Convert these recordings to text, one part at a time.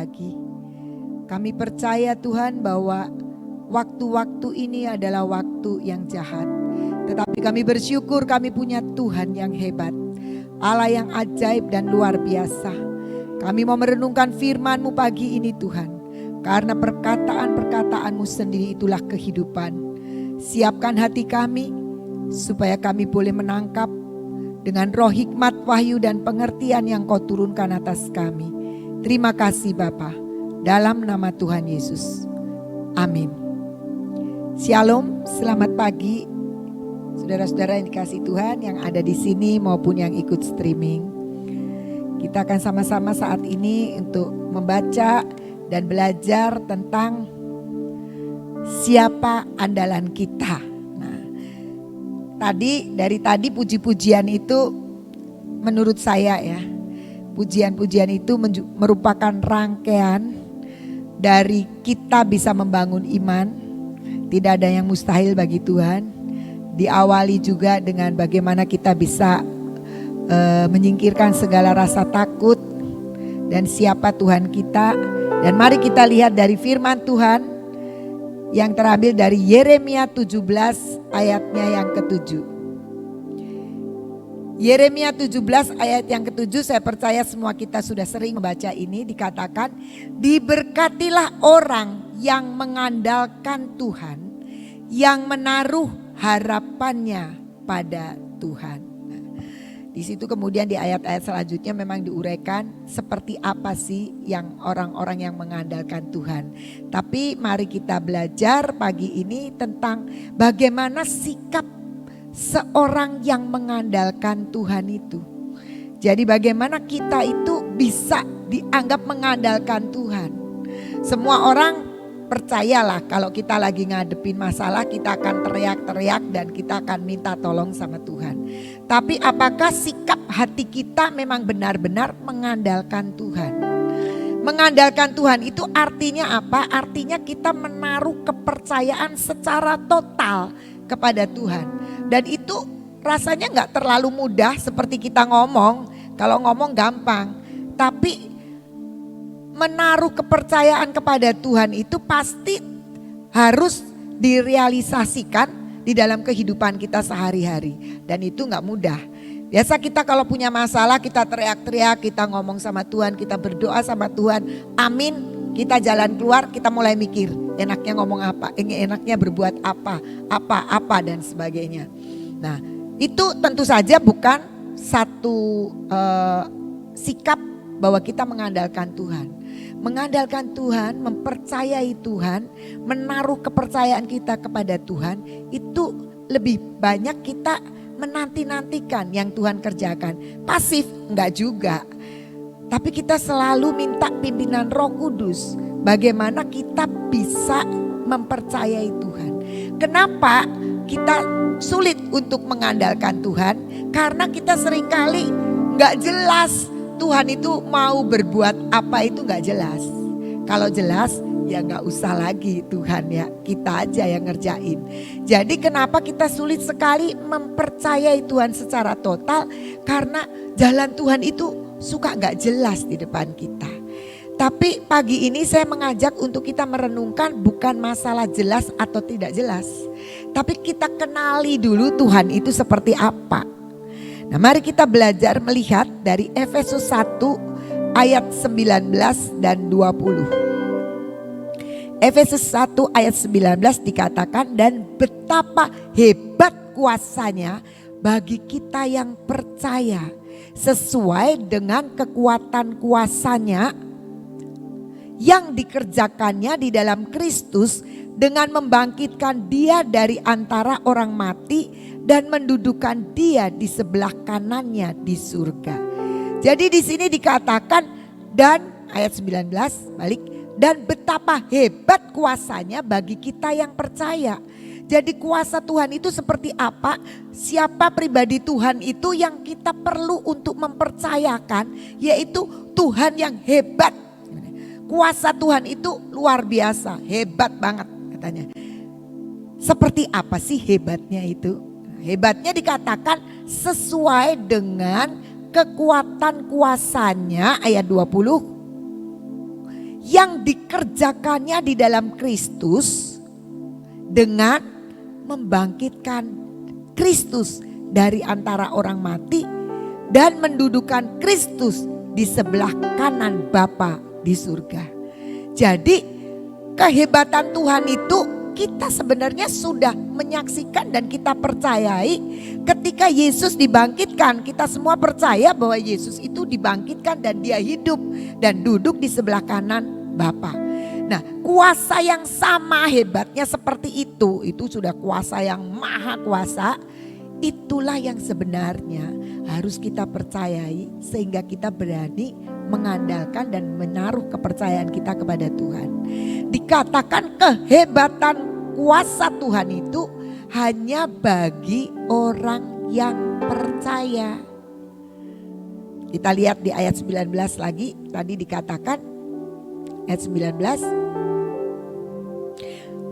pagi. Kami percaya Tuhan bahwa waktu-waktu ini adalah waktu yang jahat. Tetapi kami bersyukur kami punya Tuhan yang hebat, Allah yang ajaib dan luar biasa. Kami mau merenungkan firman-Mu pagi ini Tuhan, karena perkataan-perkataan-Mu sendiri itulah kehidupan. Siapkan hati kami supaya kami boleh menangkap dengan roh hikmat, wahyu dan pengertian yang Kau turunkan atas kami. Terima kasih Bapa, dalam nama Tuhan Yesus. Amin. Shalom, selamat pagi saudara-saudara yang dikasihi Tuhan yang ada di sini maupun yang ikut streaming. Kita akan sama-sama saat ini untuk membaca dan belajar tentang siapa andalan kita. Nah, dari tadi puji-pujian itu menurut saya ya, pujian-pujian itu merupakan rangkaian dari kita bisa membangun iman. Tidak ada yang mustahil bagi Tuhan. Diawali juga dengan bagaimana kita bisa menyingkirkan segala rasa takut dan siapa Tuhan kita. Dan mari kita lihat dari firman Tuhan yang terambil dari Yeremia 17 ayatnya yang ke-7. Yeremia 17 ayat yang ke-7, saya percaya semua kita sudah sering membaca ini. Dikatakan, diberkatilah orang yang mengandalkan Tuhan, yang menaruh harapannya pada Tuhan. Nah, di situ kemudian di ayat-ayat selanjutnya memang diuraikan seperti apa sih yang orang-orang yang mengandalkan Tuhan. Tapi mari kita belajar pagi ini tentang bagaimana sikap seorang yang mengandalkan Tuhan itu. Jadi bagaimana kita itu bisa dianggap mengandalkan Tuhan. Semua orang percayalah kalau kita lagi ngadepin masalah kita akan teriak-teriak dan kita akan minta tolong sama Tuhan. Tapi apakah sikap hati kita memang benar-benar mengandalkan Tuhan? Mengandalkan Tuhan itu artinya apa? Artinya kita menaruh kepercayaan secara total kepada Tuhan. Dan itu rasanya gak terlalu mudah seperti kita ngomong. Kalau ngomong gampang. Tapi menaruh kepercayaan kepada Tuhan itu pasti harus direalisasikan di dalam kehidupan kita sehari-hari. Dan itu gak mudah. Biasa kita kalau punya masalah kita teriak-teriak, kita ngomong sama Tuhan, kita berdoa sama Tuhan. Amin, kita jalan keluar, kita mulai mikir enaknya ngomong apa, enaknya berbuat apa dan sebagainya. Nah itu tentu saja bukan satu sikap bahwa kita mengandalkan Tuhan. Mengandalkan Tuhan, mempercayai Tuhan, menaruh kepercayaan kita kepada Tuhan, itu lebih banyak kita menanti-nantikan yang Tuhan kerjakan. Pasif enggak juga. Tapi kita selalu minta pimpinan Roh Kudus. Bagaimana kita bisa mempercayai Tuhan. Kenapa kita sulit untuk mengandalkan Tuhan? Karena kita seringkali enggak jelas Tuhan itu mau berbuat apa itu gak jelas. Kalau jelas ya gak usah lagi Tuhan ya, kita aja yang ngerjain. Jadi kenapa kita sulit sekali mempercayai Tuhan secara total? Karena jalan Tuhan itu suka gak jelas di depan kita. Tapi pagi ini saya mengajak untuk kita merenungkan bukan masalah jelas atau tidak jelas. Tapi kita kenali dulu Tuhan itu seperti apa. Nah mari kita belajar melihat dari Efesus 1 ayat 19 dan 20. Efesus 1 ayat 19 dikatakan, dan betapa hebat kuasanya bagi kita yang percaya, sesuai dengan kekuatan kuasanya yang dikerjakannya di dalam Kristus dengan membangkitkan dia dari antara orang mati dan mendudukan dia di sebelah kanannya di surga. Jadi di sini dikatakan dan ayat 19 balik, dan betapa hebat kuasanya bagi kita yang percaya. Jadi kuasa Tuhan itu seperti apa? Siapa pribadi Tuhan itu yang kita perlu untuk mempercayakan, yaitu Tuhan yang hebat. Kuasa Tuhan itu luar biasa, hebat banget katanya. Seperti apa sih hebatnya itu? Hebatnya dikatakan sesuai dengan kekuatan kuasanya ayat 20 yang dikerjakannya di dalam Kristus dengan membangkitkan Kristus dari antara orang mati dan mendudukan Kristus di sebelah kanan Bapa di surga. Jadi kehebatan Tuhan itu kita sebenarnya sudah menyaksikan dan kita percayai ketika Yesus dibangkitkan. Kita semua percaya bahwa Yesus itu dibangkitkan dan dia hidup dan duduk di sebelah kanan Bapa. Nah, kuasa yang sama hebatnya seperti itu sudah kuasa yang maha kuasa. Itulah yang sebenarnya harus kita percayai sehingga kita berani mengandalkan dan menaruh kepercayaan kita kepada Tuhan. Dikatakan kehebatan kuasa Tuhan itu hanya bagi orang yang percaya. Kita lihat di ayat 19 lagi, tadi dikatakan ayat 19.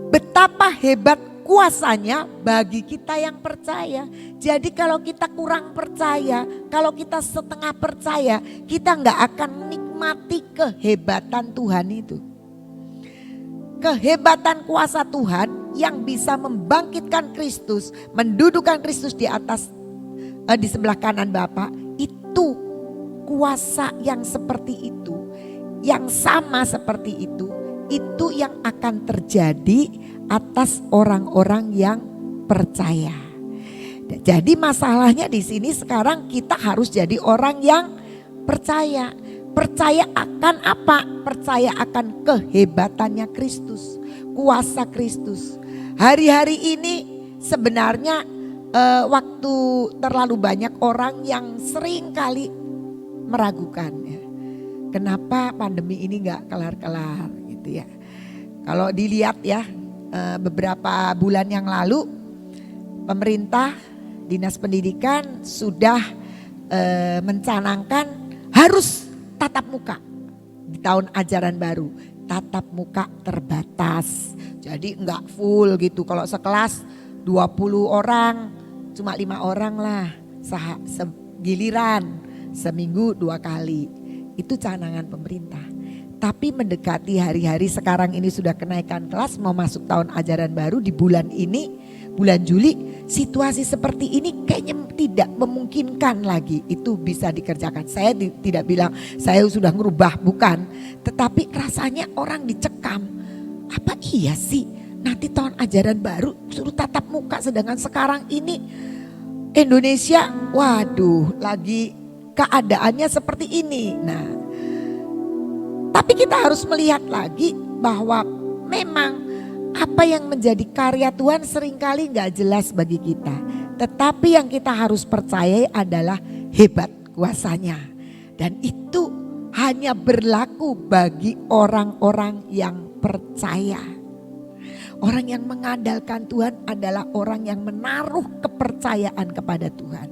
Betapa hebat kuasanya bagi kita yang percaya. Jadi kalau kita kurang percaya, kalau kita setengah percaya, kita nggak akan menikmati kehebatan Tuhan itu. Kehebatan kuasa Tuhan yang bisa membangkitkan Kristus, mendudukan Kristus di atas, di sebelah kanan Bapa, itu kuasa yang seperti itu, yang sama seperti itu yang akan terjadi atas orang-orang yang percaya. Jadi masalahnya di sini sekarang kita harus jadi orang yang percaya. Percaya akan apa? Percaya akan kehebatannya Kristus, kuasa Kristus. Hari-hari ini sebenarnya waktu terlalu banyak orang yang sering kali meragukan ya. Kenapa pandemi ini gak kelar-kelar gitu ya. Kalau dilihat ya, beberapa bulan yang lalu pemerintah Dinas Pendidikan sudah mencanangkan harus tatap muka di tahun ajaran baru. Tatap muka terbatas, jadi enggak full gitu. Kalau sekelas 20 orang cuma 5 orang lah segiliran, seminggu 2 kali. Itu canangan pemerintah. Tapi mendekati hari-hari sekarang ini sudah kenaikan kelas, mau masuk tahun ajaran baru di bulan ini, bulan Juli, situasi seperti ini kayaknya tidak memungkinkan lagi itu bisa dikerjakan. Saya tidak bilang saya sudah ngerubah, bukan. Tetapi rasanya orang dicekam. Apa iya sih nanti tahun ajaran baru suruh tatap muka, sedangkan sekarang ini Indonesia, waduh lagi keadaannya seperti ini. Nah, tapi kita harus melihat lagi bahwa memang apa yang menjadi karya Tuhan seringkali gak jelas bagi kita. Tetapi yang kita harus percayai adalah hebat kuasanya. Dan itu hanya berlaku bagi orang-orang yang percaya. Orang yang mengandalkan Tuhan adalah orang yang menaruh kepercayaan kepada Tuhan.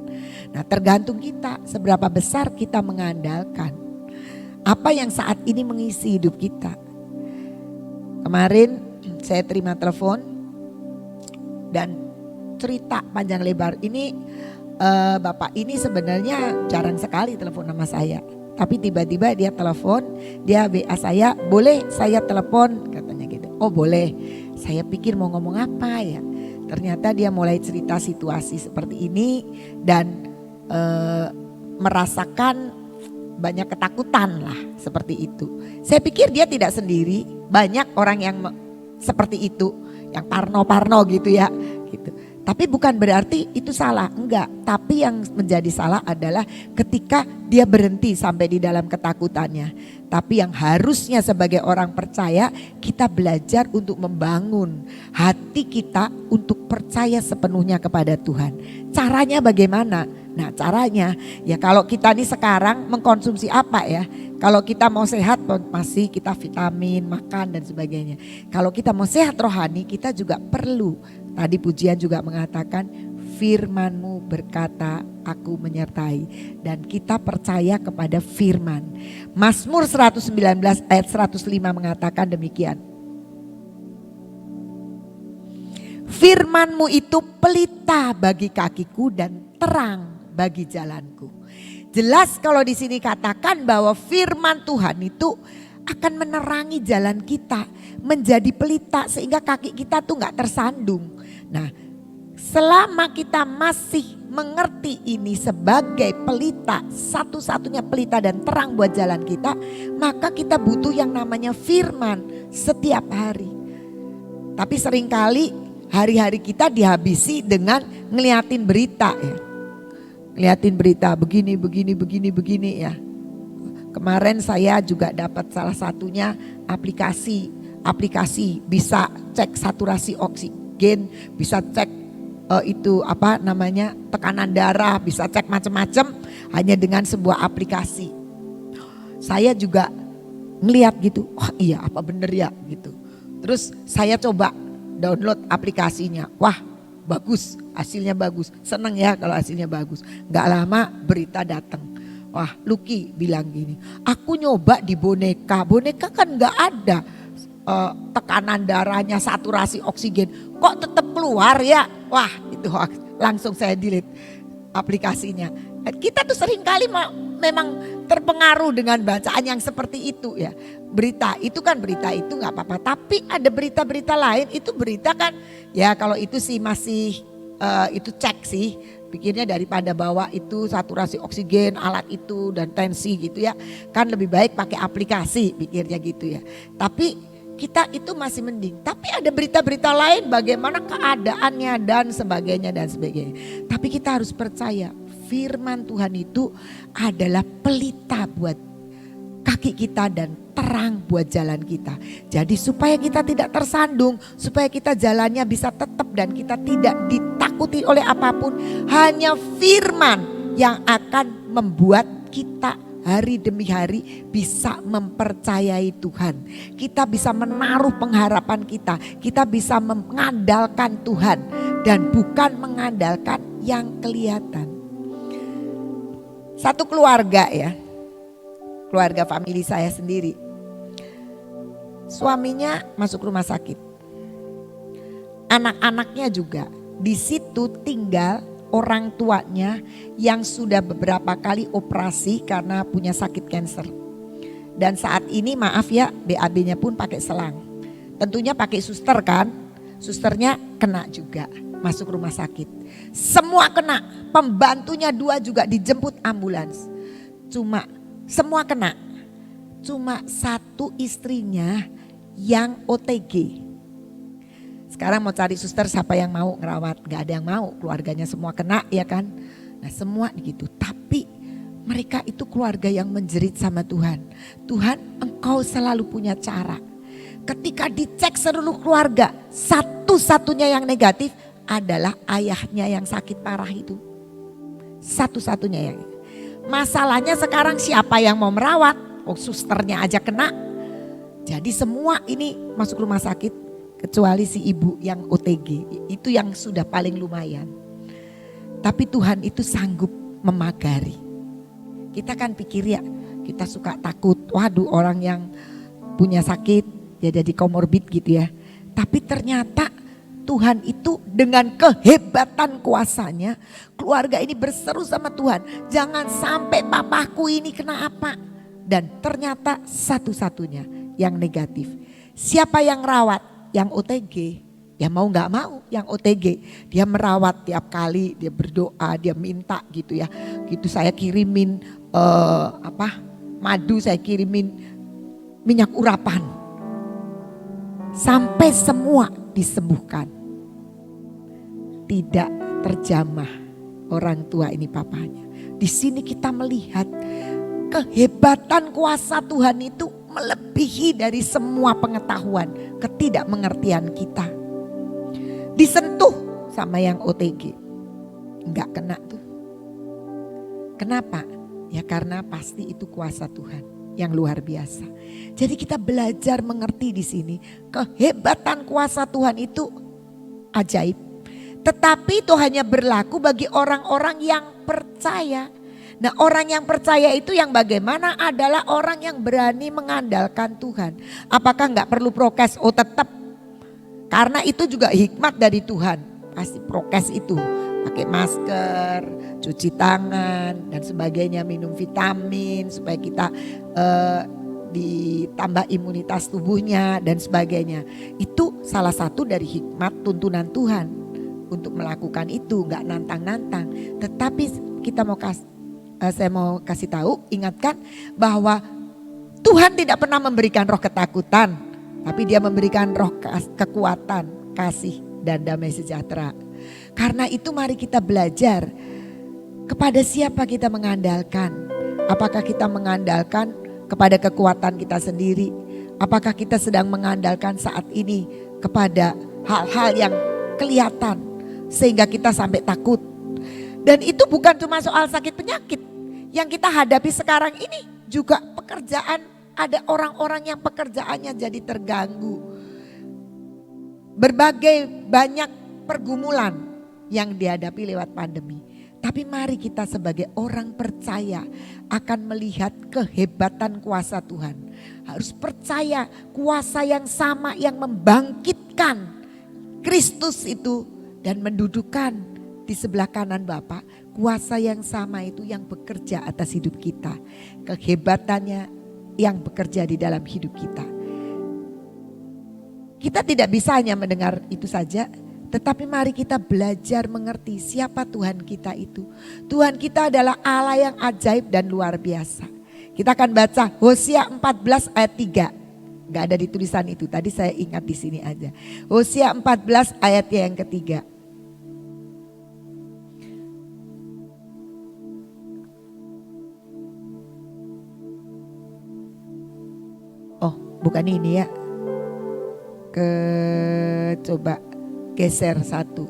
Nah, tergantung kita seberapa besar kita mengandalkan. Apa yang saat ini mengisi hidup kita. Kemarin saya terima telepon dan cerita panjang lebar. Ini bapak ini sebenarnya jarang sekali telepon sama saya. Tapi tiba-tiba dia telepon, dia WA saya, boleh saya telepon katanya gitu. Oh boleh, saya pikir mau ngomong apa ya. Ternyata dia mulai cerita situasi seperti ini dan merasakan banyak ketakutan lah seperti itu. Saya pikir dia tidak sendiri, banyak orang yang seperti itu, yang parno-parno gitu ya. Gitu. Tapi bukan berarti itu salah, enggak. Tapi yang menjadi salah adalah ketika dia berhenti sampai di dalam ketakutannya. Tapi yang harusnya sebagai orang percaya kita belajar untuk membangun hati kita untuk percaya sepenuhnya kepada Tuhan. Caranya bagaimana? Nah caranya ya kalau kita nih sekarang mengkonsumsi apa ya. Kalau kita mau sehat masih kita vitamin, makan dan sebagainya. Kalau kita mau sehat rohani kita juga perlu. Tadi pujian juga mengatakan firman-Mu berkata aku menyertai. Dan kita percaya kepada firman. Mazmur 119 ayat 105 mengatakan demikian. Firman-Mu itu pelita bagi kakiku dan terang bagi jalanku. Jelas kalau di sini katakan bahwa firman Tuhan itu akan menerangi jalan kita, menjadi pelita sehingga kaki kita tuh gak tersandung. Nah, selama kita masih mengerti ini sebagai pelita, satu-satunya pelita dan terang buat jalan kita, maka kita butuh yang namanya firman setiap hari. Tapi seringkali hari-hari kita dihabisi dengan ngeliatin berita ya. Ngeliatin berita begini ya. Kemarin saya juga dapat salah satunya aplikasi bisa cek saturasi oksigen, bisa cek tekanan darah, bisa cek macam-macam hanya dengan sebuah aplikasi. Saya juga ngeliat gitu, wah iya apa bener ya gitu. Terus saya coba download aplikasinya, wah bagus, hasilnya bagus, seneng ya kalau hasilnya bagus. Gak lama berita datang, wah Lucky bilang gini, aku nyoba di boneka kan gak ada tekanan darahnya, saturasi oksigen, kok tetap keluar ya. Wah itu langsung saya delete aplikasinya. Kita tuh sering kali memang terpengaruh dengan bacaan yang seperti itu ya. Berita itu gak apa-apa, tapi ada berita-berita lain, itu berita kan ya kalau itu sih masih itu cek sih. Pikirnya daripada bawa itu saturasi oksigen, alat itu dan tensi gitu ya, kan lebih baik pakai aplikasi, pikirnya gitu ya. Tapi kita itu masih mending. Tapi ada berita-berita lain bagaimana keadaannya dan sebagainya. Tapi kita harus percaya firman Tuhan itu adalah pelita buat kaki kita dan terang buat jalan kita. Jadi supaya kita tidak tersandung, supaya kita jalannya bisa tetap dan kita tidak ditakuti oleh apapun. Hanya firman yang akan membuat kita hari demi hari bisa mempercayai Tuhan. Kita bisa menaruh pengharapan kita bisa mengandalkan Tuhan dan bukan mengandalkan yang kelihatan. Satu keluarga ya, keluarga famili saya sendiri. Suaminya masuk rumah sakit. Anak-anaknya juga. Di situ tinggal orang tuanya yang sudah beberapa kali operasi karena punya sakit kanker. Dan saat ini maaf ya, BAB-nya pun pakai selang. Tentunya pakai suster kan, susternya kena juga masuk rumah sakit. Semua kena, pembantunya 2 juga dijemput ambulans. Semua kena. Cuma 1 istrinya yang OTG. Sekarang mau cari suster siapa yang mau ngerawat, gak ada yang mau, keluarganya semua kena ya kan. Nah semua gitu, tapi mereka itu keluarga yang menjerit sama Tuhan. Tuhan engkau selalu punya cara. Ketika dicek seluruh keluarga, satu-satunya yang negatif adalah ayahnya yang sakit parah itu. Satu-satunya yang. Masalahnya sekarang siapa yang mau merawat, susternya aja kena. Jadi semua ini masuk rumah sakit. Kecuali si ibu yang OTG, itu yang sudah paling lumayan. Tapi Tuhan itu sanggup memagari. Kita kan pikir ya, kita suka takut, waduh orang yang punya sakit ya jadi komorbid gitu ya. Tapi ternyata Tuhan itu dengan kehebatan kuasanya, keluarga ini berseru sama Tuhan, jangan sampai papaku ini kena apa. Dan ternyata satu-satunya yang negatif. Siapa yang rawat? Yang OTG, ya mau gak mau yang OTG. Dia merawat tiap kali, dia berdoa, dia minta gitu ya. Gitu saya kirimin madu, saya kirimin minyak urapan. Sampai semua disembuhkan. Tidak terjamah orang tua ini papanya. Di sini kita melihat kehebatan kuasa Tuhan itu melebihi dari semua pengetahuan, ketidakmengertian kita. Disentuh sama yang OTG, enggak kena tuh. Kenapa? Ya karena pasti itu kuasa Tuhan yang luar biasa. Jadi kita belajar mengerti di sini, kehebatan kuasa Tuhan itu ajaib. Tetapi itu hanya berlaku bagi orang-orang yang percaya. Nah orang yang percaya itu yang bagaimana adalah orang yang berani mengandalkan Tuhan. Apakah nggak perlu prokes? Oh tetap. Karena itu juga hikmat dari Tuhan. Pasti prokes itu. Pakai masker, cuci tangan dan sebagainya. Minum vitamin supaya kita ditambah imunitas tubuhnya dan sebagainya. Itu salah satu dari hikmat tuntunan Tuhan untuk melakukan itu, nggak nantang-nantang. Tetapi saya mau kasih tahu, ingatkan bahwa Tuhan tidak pernah memberikan roh ketakutan, tapi Dia memberikan roh kekuatan, kasih dan damai sejahtera. Karena itu mari kita belajar kepada siapa kita mengandalkan. Apakah kita mengandalkan kepada kekuatan kita sendiri? Apakah kita sedang mengandalkan saat ini kepada hal-hal yang kelihatan sehingga kita sampai takut? Dan itu bukan cuma soal sakit penyakit. Yang kita hadapi sekarang ini juga pekerjaan. Ada orang-orang yang pekerjaannya jadi terganggu. Berbagai banyak pergumulan yang dihadapi lewat pandemi. Tapi mari kita sebagai orang percaya akan melihat kehebatan kuasa Tuhan. Harus percaya kuasa yang sama yang membangkitkan Kristus itu dan mendudukkan di sebelah kanan Bapa. Kuasa yang sama itu yang bekerja atas hidup kita. Kehebatannya yang bekerja di dalam hidup kita. Kita tidak bisa hanya mendengar itu saja. Tetapi mari kita belajar mengerti siapa Tuhan kita itu. Tuhan kita adalah Allah yang ajaib dan luar biasa. Kita akan baca Hosea 14 ayat 3. Gak ada di tulisan itu, tadi saya ingat di sini aja. Hosea 14 ayat yang ketiga. Oh, bukan ini ya. Coba geser satu.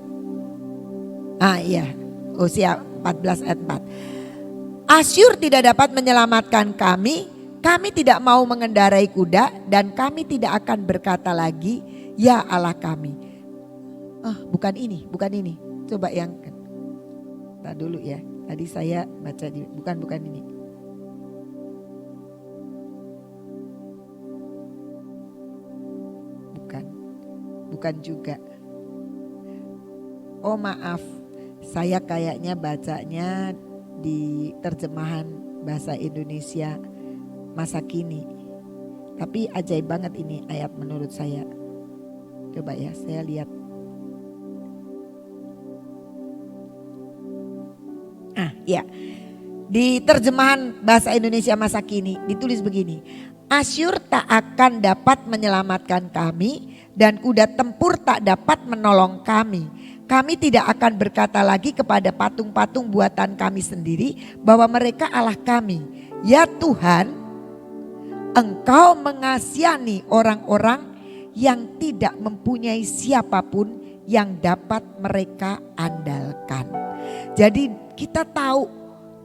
Iya, Hosea 14 ayat 4. Asyur tidak dapat menyelamatkan kami tidak mau mengendarai kuda dan kami tidak akan berkata lagi, ya Allah kami. Bukan ini. Coba yang Bentar dulu ya. Tadi saya baca bukan ini. Bukan juga. Oh maaf, saya kayaknya bacanya di terjemahan bahasa Indonesia masa kini. Tapi ajaib banget ini ayat menurut saya. Coba ya, saya lihat. Ya. Di terjemahan bahasa Indonesia masa kini ditulis begini. Asyur tak akan dapat menyelamatkan kami dan kuda tempur tak dapat menolong kami. Kami tidak akan berkata lagi kepada patung-patung buatan kami sendiri bahwa mereka Allah kami. Ya Tuhan, Engkau mengasihani orang-orang yang tidak mempunyai siapapun yang dapat mereka andalkan. Jadi kita tahu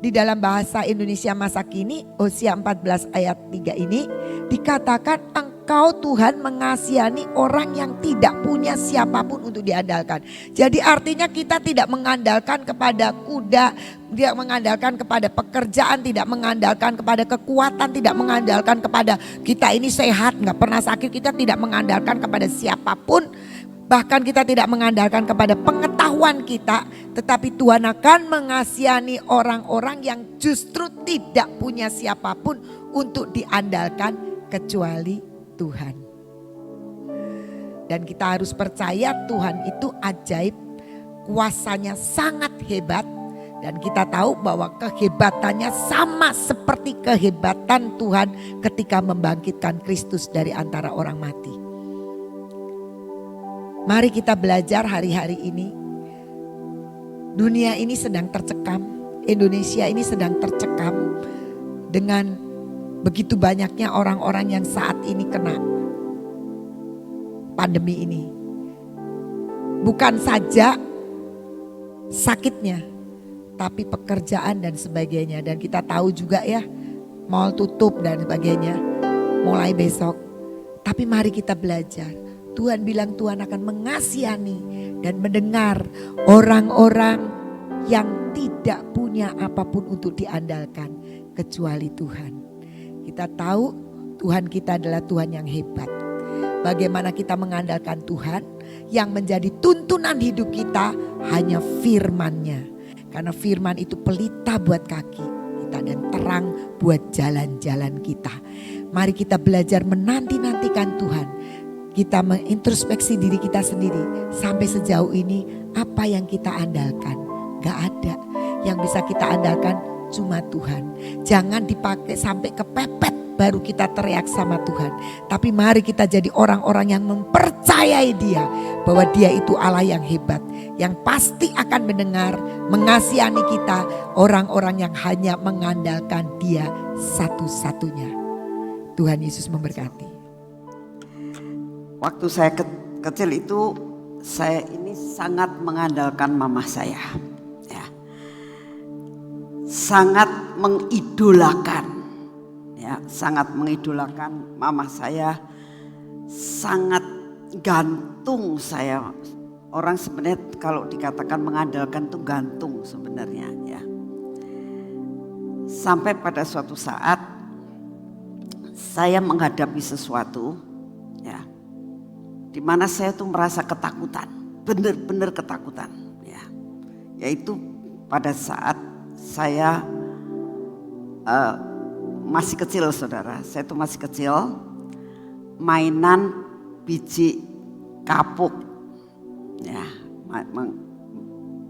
di dalam bahasa Indonesia masa kini Hosea 14 ayat 3 ini dikatakan Engkau Tuhan mengasihani orang yang tidak punya siapapun untuk diandalkan. Jadi artinya kita tidak mengandalkan kepada kuda, tidak mengandalkan kepada pekerjaan, tidak mengandalkan kepada kekuatan, tidak mengandalkan kepada kita ini sehat, gak pernah sakit. Kita tidak mengandalkan kepada siapapun. Bahkan kita tidak mengandalkan kepada pengetahuan kita. Tetapi Tuhan akan mengasihani orang-orang yang justru tidak punya siapapun untuk diandalkan kecuali Tuhan. Dan kita harus percaya Tuhan itu ajaib, kuasanya sangat hebat. Dan kita tahu bahwa kehebatannya sama seperti kehebatan Tuhan ketika membangkitkan Kristus dari antara orang mati. Mari kita belajar hari-hari ini. Dunia ini sedang tercekam, Indonesia ini sedang tercekam dengan begitu banyaknya orang-orang yang saat ini kena pandemi ini. Bukan saja sakitnya, tapi pekerjaan dan sebagainya. Dan kita tahu juga ya, mall tutup dan sebagainya mulai besok. Tapi mari kita belajar. Tuhan bilang Tuhan akan mengasihani dan mendengar orang-orang yang tidak punya apapun untuk diandalkan kecuali Tuhan. Kita tahu Tuhan kita adalah Tuhan yang hebat. Bagaimana kita mengandalkan Tuhan, yang menjadi tuntunan hidup kita hanya firman-Nya. Karena firman itu pelita buat kaki kita dan terang buat jalan-jalan kita. Mari kita belajar menanti-nantikan Tuhan. Kita mengintrospeksi diri kita sendiri. Sampai sejauh ini apa yang kita andalkan? Gak ada. Yang bisa kita andalkan cuma Tuhan. Jangan dipakai sampai kepepet baru kita teriak sama Tuhan. Tapi mari kita jadi orang-orang yang mempercayai Dia. Bahwa Dia itu Allah yang hebat. Yang pasti akan mendengar, mengasihani kita. Orang-orang yang hanya mengandalkan Dia satu-satunya. Tuhan Yesus memberkati. Waktu saya kecil itu saya ini sangat mengandalkan mama saya. Ya. Sangat mengidolakan. Ya, sangat mengidolakan mama saya. Sangat gantung saya. Orang sebenarnya kalau dikatakan mengandalkan itu gantung sebenarnya ya. Sampai pada suatu saat saya menghadapi sesuatu ya, di mana saya tuh merasa ketakutan, benar-benar ketakutan ya. Yaitu pada saat saya masih kecil saudara, saya tuh masih kecil, mainan biji kapuk ya,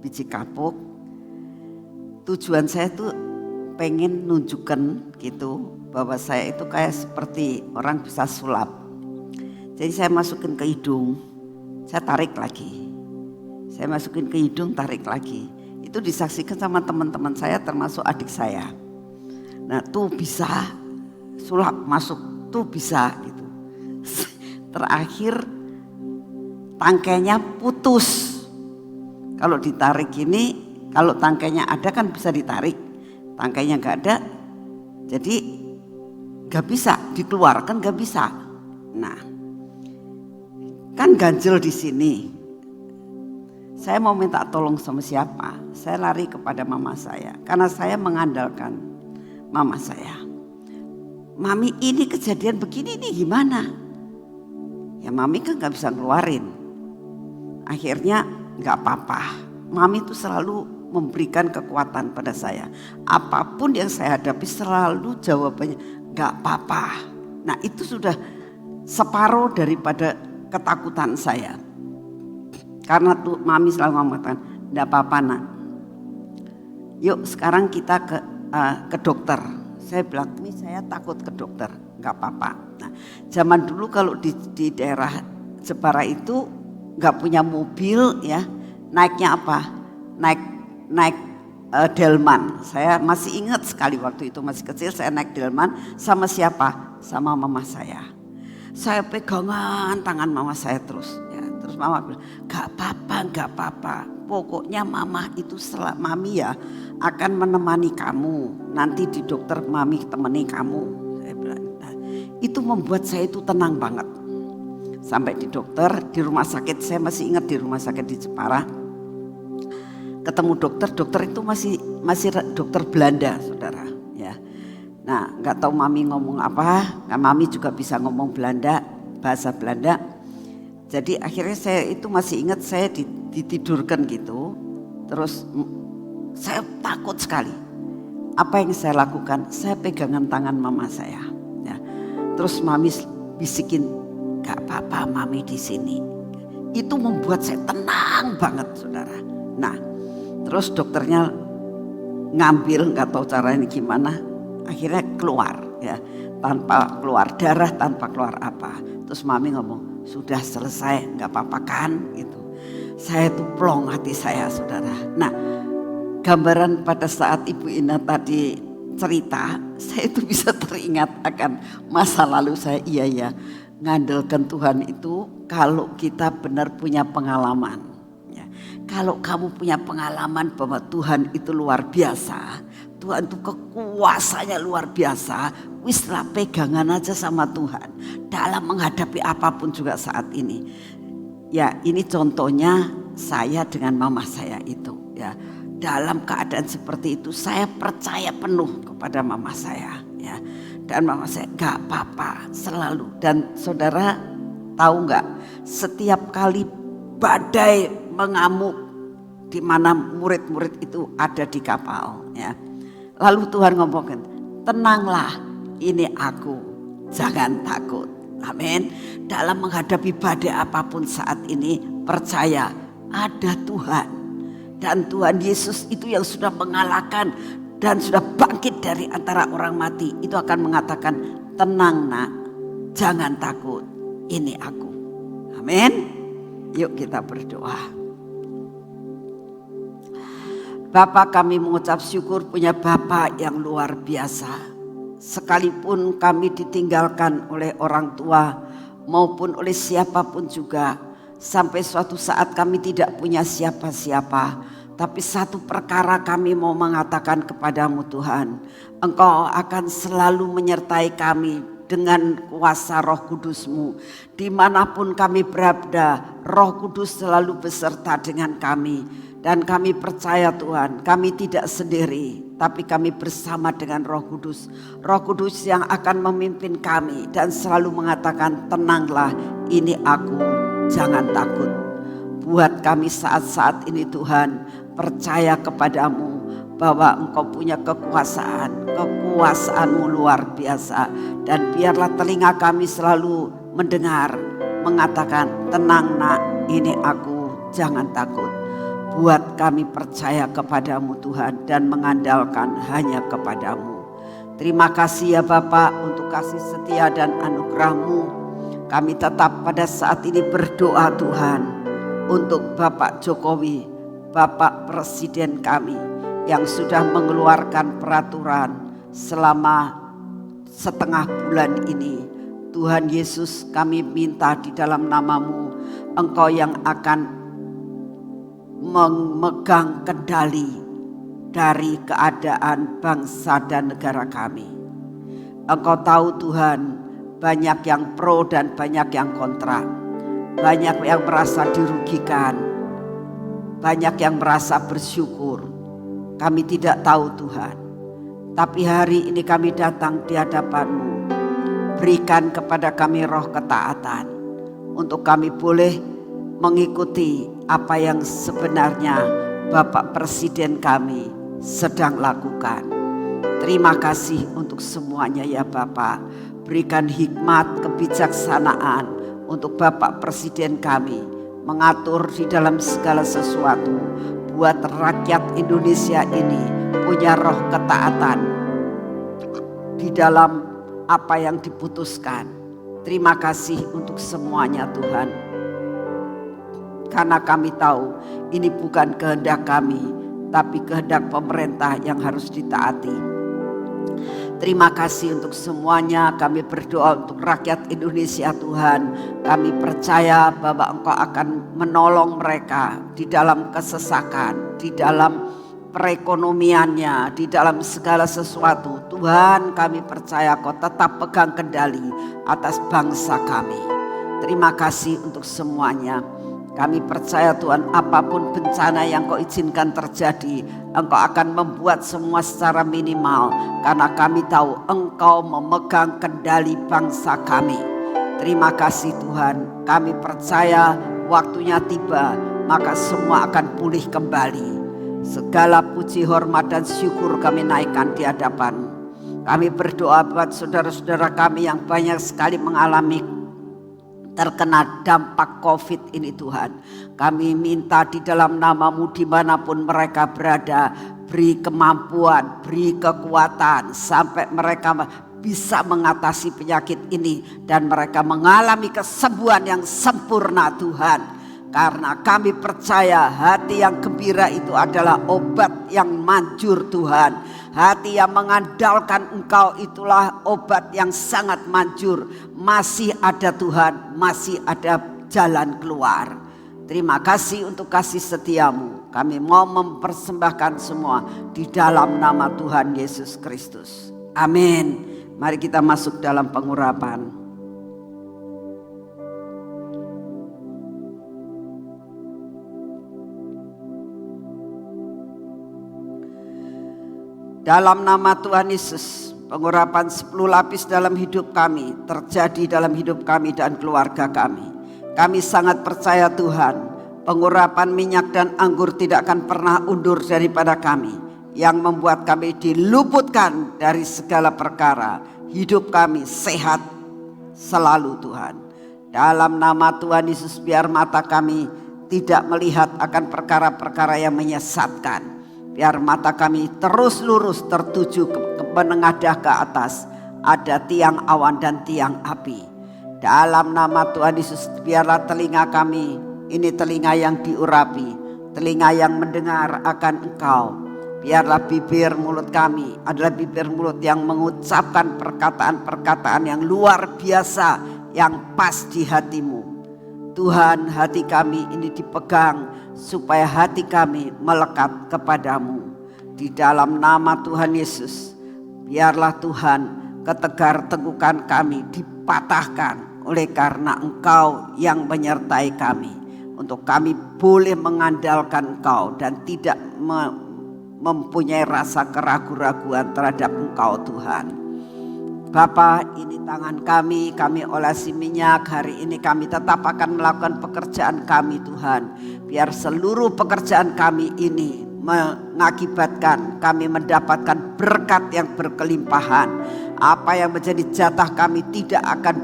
biji kapuk. Tujuan saya tuh pengen nunjukkan gitu bahwa saya itu kayak seperti orang bisa sulap. Jadi saya masukin ke hidung, saya tarik lagi. Saya masukin ke hidung, tarik lagi. Itu disaksikan sama teman-teman saya termasuk adik saya. Nah tuh bisa sulap masuk, tuh bisa gitu. Terakhir tangkainya putus. Kalau ditarik ini, kalau tangkainya ada kan bisa ditarik. Tangkainya gak ada, jadi gak bisa dikeluarkan, gak bisa. Nah, kan ganjel di sini. Saya mau minta tolong sama siapa? Saya lari kepada mama saya karena saya mengandalkan mama saya. Mami, ini kejadian begini nih gimana? Ya mami kan gak bisa ngeluarin. Akhirnya gak apa-apa. Mami itu selalu memberikan kekuatan pada saya. Apapun yang saya hadapi selalu jawabannya gak apa-apa. Nah itu sudah separuh daripada ketakutan saya. Karena tuh mami selalu mengatakan gak apa-apa nak. Yuk sekarang kita ke dokter. Saya bilang ini saya takut ke dokter. Gak apa-apa. Nah, zaman dulu kalau di daerah Jepara itu gak punya mobil ya. Naiknya apa? Naik delman. Saya masih ingat sekali waktu itu masih kecil saya naik delman sama siapa? Sama mama saya. Saya pegangan tangan mama saya terus. Ya. Terus mama bilang, gak apa-apa. Pokoknya mama itu mami ya akan menemani kamu. Nanti di dokter mami temani kamu. Saya bilang, nah, itu membuat saya itu tenang banget. Sampai di dokter, di rumah sakit, saya masih ingat di rumah sakit di Jepara. Ketemu dokter itu masih dokter Belanda, saudara. Ya, nah nggak tahu mami ngomong apa, nah, mami juga bisa ngomong Belanda, bahasa Belanda. Jadi akhirnya saya itu masih ingat saya ditidurkan gitu, terus saya takut sekali. Apa yang saya lakukan? Saya pegangan tangan mama saya. Ya. Terus mami bisikin, gak apa-apa mami di sini. Itu membuat saya tenang banget, saudara. Nah, terus dokternya ngambil, nggak tahu caranya gimana, akhirnya keluar ya, tanpa keluar darah, tanpa keluar apa. Terus mami ngomong, sudah selesai, nggak apa-apa kan? Gitu. Saya tuh plong hati saya, saudara. Nah, gambaran pada saat Ibu Ina tadi cerita, saya itu bisa teringat akan masa lalu saya. Iya ya, ngandalkan Tuhan itu kalau kita benar punya pengalaman. Kalau kamu punya pengalaman bahwa Tuhan itu luar biasa, Tuhan itu kekuasaannya luar biasa, wislah pegangan aja sama Tuhan dalam menghadapi apapun juga saat ini. Ya ini contohnya saya dengan mama saya itu ya. Dalam keadaan seperti itu saya percaya penuh kepada mama saya ya. Dan mama saya gak apa-apa selalu. Dan saudara tahu gak, setiap kali badai mengamuk di mana murid-murid itu ada di kapal ya. Lalu Tuhan ngomongin, tenanglah, ini aku, jangan takut. Amin. Dalam menghadapi badai apapun saat ini, percaya ada Tuhan. Dan Tuhan Yesus itu yang sudah mengalahkan dan sudah bangkit dari antara orang mati. Itu akan mengatakan, tenang nak, jangan takut, ini aku. Amin. Yuk kita berdoa. Bapa, kami mengucap syukur punya Bapa yang luar biasa. Sekalipun kami ditinggalkan oleh orang tua maupun oleh siapapun juga, sampai suatu saat kami tidak punya siapa-siapa, tapi satu perkara kami mau mengatakan kepadamu Tuhan, Engkau akan selalu menyertai kami dengan kuasa Roh Kudus-Mu. Dimanapun kami berada, Roh Kudus selalu beserta dengan kami. Dan kami percaya Tuhan, kami tidak sendiri, tapi kami bersama dengan Roh Kudus. Roh Kudus yang akan memimpin kami dan selalu mengatakan, tenanglah, ini aku, jangan takut. Buat kami saat-saat ini Tuhan, percaya kepadamu bahwa Engkau punya kekuasaan, kekuasaan-Mu luar biasa. Dan biarlah telinga kami selalu mendengar, mengatakan, tenang nak, ini aku, jangan takut. Buat kami percaya kepadamu Tuhan dan mengandalkan hanya kepadamu. Terima kasih ya Bapa untuk kasih setia dan anugerah-Mu. Kami tetap pada saat ini berdoa Tuhan untuk Bapak Jokowi, Bapak Presiden kami yang sudah mengeluarkan peraturan selama setengah bulan ini. Tuhan Yesus, kami minta di dalam nama-Mu, Engkau yang akan memegang kendali dari keadaan bangsa dan negara kami. Engkau tahu Tuhan, banyak yang pro dan banyak yang kontra. Banyak yang merasa dirugikan, banyak yang merasa bersyukur. Kami tidak tahu Tuhan, tapi hari ini kami datang di hadapan-Mu. Berikan kepada kami roh ketaatan untuk kami boleh mengikuti apa yang sebenarnya Bapak Presiden kami sedang lakukan. Terima kasih untuk semuanya ya Bapak. Berikan hikmat, kebijaksanaan untuk Bapak Presiden kami mengatur di dalam segala sesuatu. Buat rakyat Indonesia ini punya roh ketaatan di dalam apa yang diputuskan. Terima kasih untuk semuanya Tuhan. Karena kami tahu ini bukan kehendak kami, tapi kehendak pemerintah yang harus ditaati. Terima kasih untuk semuanya. Kami berdoa untuk rakyat Indonesia Tuhan. Kami percaya bahwa Engkau akan menolong mereka di dalam kesesakan, di dalam perekonomiannya, di dalam segala sesuatu. Tuhan, kami percaya Kau tetap pegang kendali atas bangsa kami. Terima kasih untuk semuanya. Kami percaya Tuhan, apapun bencana yang Kau izinkan terjadi, Engkau akan membuat semua secara minimal. Karena kami tahu Engkau memegang kendali bangsa kami. Terima kasih Tuhan, kami percaya waktunya tiba, maka semua akan pulih kembali. Segala puji, hormat dan syukur kami naikkan di hadapan. Kami berdoa buat saudara-saudara kami yang banyak sekali mengalami terkena dampak COVID ini Tuhan. Kami minta di dalam nama-Mu dimanapun mereka berada, beri kemampuan, beri kekuatan sampai mereka bisa mengatasi penyakit ini dan mereka mengalami kesembuhan yang sempurna Tuhan. Karena kami percaya hati yang gembira itu adalah obat yang manjur Tuhan. Hati yang mengandalkan Engkau itulah obat yang sangat manjur. Masih ada Tuhan, masih ada jalan keluar. Terima kasih untuk kasih setia-Mu. Kami mau mempersembahkan semua di dalam nama Tuhan Yesus Kristus. Amin. Mari kita masuk dalam pengurapan. Dalam nama Tuhan Yesus, pengurapan 10 lapis dalam hidup kami terjadi dalam hidup kami dan keluarga kami. Kami sangat percaya Tuhan, pengurapan minyak dan anggur tidak akan pernah undur daripada kami, yang membuat kami diluputkan dari segala perkara. Hidup kami sehat, selalu Tuhan. Dalam nama Tuhan Yesus, biar mata kami tidak melihat akan perkara-perkara yang menyesatkan. Biar mata kami terus lurus tertuju ke menengadah ke atas. Ada tiang awan dan tiang api. Dalam nama Tuhan Yesus, biarlah telinga kami, ini telinga yang diurapi, telinga yang mendengar akan Engkau. Biarlah bibir mulut kami adalah bibir mulut yang mengucapkan perkataan-perkataan yang luar biasa, yang pas di hatimu. Tuhan, hati kami ini dipegang supaya hati kami melekat kepadamu. Di dalam nama Tuhan Yesus, biarlah Tuhan ketegar tegukan kami dipatahkan oleh karena Engkau yang menyertai kami. Untuk kami boleh mengandalkan Engkau dan tidak mempunyai rasa keraguan-raguan terhadap Engkau Tuhan. Bapa, ini tangan kami olesi minyak. Hari ini kami tetap akan melakukan pekerjaan kami Tuhan. Biar seluruh pekerjaan kami ini mengakibatkan kami mendapatkan berkat yang berkelimpahan. Apa yang menjadi jatah kami tidak akan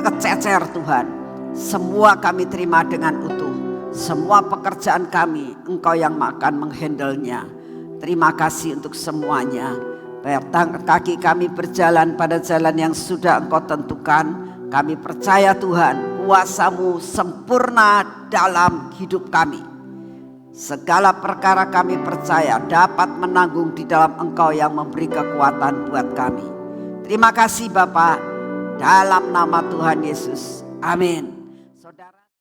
kececer Tuhan. Semua kami terima dengan utuh. Semua pekerjaan kami Engkau yang akan menghandle-nya. Terima kasih untuk semuanya. Biar kaki kami berjalan pada jalan yang sudah Engkau tentukan. Kami percaya Tuhan, kuasa-Mu sempurna dalam hidup kami. Segala perkara kami percaya dapat menanggung di dalam Engkau yang memberi kekuatan buat kami. Terima kasih Bapa, dalam nama Tuhan Yesus. Amin.